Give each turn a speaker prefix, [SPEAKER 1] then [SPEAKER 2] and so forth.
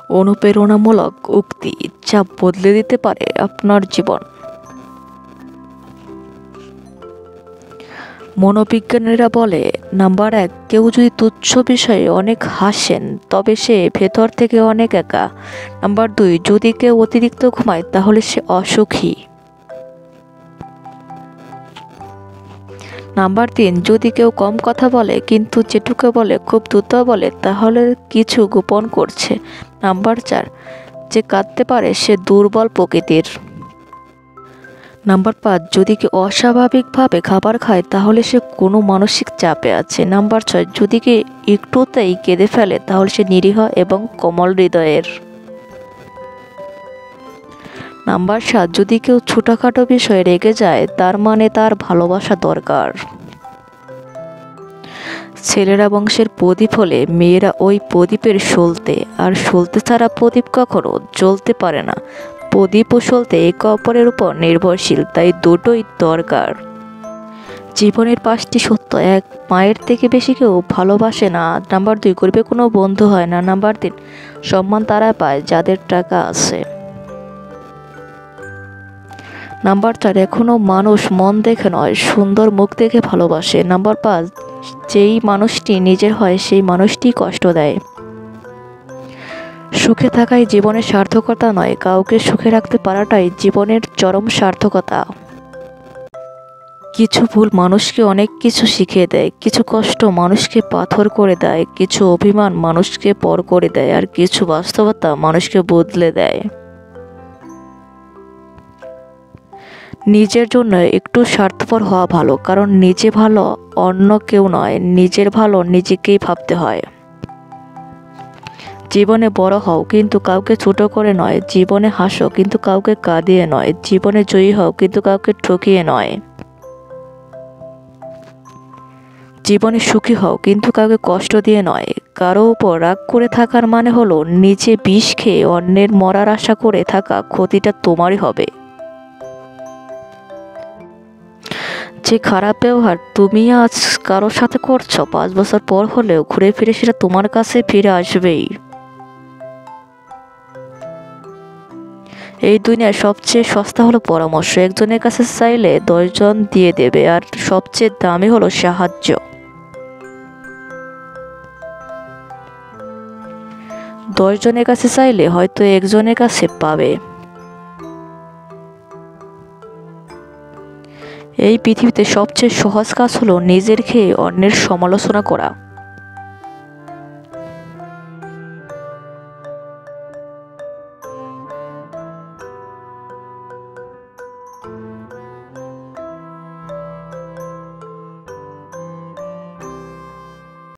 [SPEAKER 1] অনুপ্রেরণামূলক উক্তি যা বদলে দিতে পারে আপনার জীবন। মনোবিজ্ঞানীরা বলে, নাম্বার 1, কেউ যদি তুচ্ছ বিষয়ে অনেক হাসেন তবে সে ভেতর থেকে অনেক একা। নাম্বার 2, যদি কেউ অতিরিক্ত ঘুমায় তাহলে সে অসুখী। নাম্বার 3, যদি কেউ কম কথা বলে কিন্তু যেটুকু বলে খুব দ্রুত বলে তাহলে কিছু গোপন করছে। নাম্বার 4, যে কাঁদতে পারে সে দুর্বল প্রকৃতির। নাম্বার 5, যদি কেউ অস্বাভাবিকভাবে খাবার খায় তাহলে সে কোনো মানসিক চাপে আছে। নাম্বার 6, যদি কেউ একটুতেই কেঁদে ফেলে তাহলে সে নিরীহ এবং কোমল হৃদয়ের। নাম্বার 7, যদি কেউ ছোটখাটো বিষয়ে রেগে যায় তার মানে তার ভালোবাসা দরকার। ছেলেরা বংশের প্রদীপ হলে মেয়েরা ওই প্রদীপের সলতে, আর সলতে ছাড়া প্রদীপ কখনো জ্বলতে পারে না। প্রদীপ ও সলতে একে অপরের উপর নির্ভরশীল, তাই দুটোই দরকার। জীবনের 5টি সত্য: 1, মায়ের থেকে বেশি কেউ ভালোবাসে না। নাম্বার 2, গরিবে কোনো বন্ধু হয় না। নাম্বার 3, সম্মান তারা পায় যাদের টাকা আছে। নাম্বার 4, এখনো মানুষ মন দেখে নয়, সুন্দর মুখ দেখে ভালোবাসে। নাম্বার 5, যেই মানুষটি নিজের হয় সেই মানুষটি কষ্ট দেয়। সুখে থাকাই জীবনের সার্থকতা নয়, কাউকে সুখে রাখতে পারাটাই জীবনের চরম সার্থকতা। কিছু ভুল মানুষকে অনেক কিছু শিখিয়ে দেয়, কিছু কষ্ট মানুষকে পাথর করে দেয়, কিছু অভিমান মানুষকে পর করে দেয়, আর কিছু বাস্তবতা মানুষকে বদলে দেয়। নিজের জন্য একটু স্বার্থপর হওয়া ভালো, কারণ নিজে ভালো অন্য কেউ নয়, নিজের ভালো নিজেকেই ভাবতে হয়। জীবনে বড় হও কিন্তু কাউকে ছোট করে নয়, জীবনে হাসো কিন্তু কাউকে কাঁদিয়ে নয়, জীবনে জয়ী হও কিন্তু কাউকে ঠকিয়ে নয়। জীবনে সুখী হও কিন্তু কাউকে কষ্ট দিয়ে নয়। কারো উপর রাগ করে থাকার মানে হলো নিজে বিষ খেয়ে অন্যের মরার আশা করে থাকা, ক্ষতিটা তোমারই হবে। যে খারাপ ব্যবহার তুমি আজ কারোর সাথে করছো, 5 বছর পর হলেও ঘুরে ফিরে সেটা তোমার কাছে ফিরে আসবেই। এই দুনিয়ার সবচেয়ে সস্তা হলো পরামর্শ, একজনের কাছে চাইলে 10 জন দিয়ে দেবে, আর সবচেয়ে দামি হলো সাহায্য। 10 জনের কাছে চাইলে হয়তো একজনের কাছে পাবে। এই পৃথিবীতে সবচেয়ে সহজ কাজ হলো নিজের খেয়ে অন্যের সমালোচনা করা।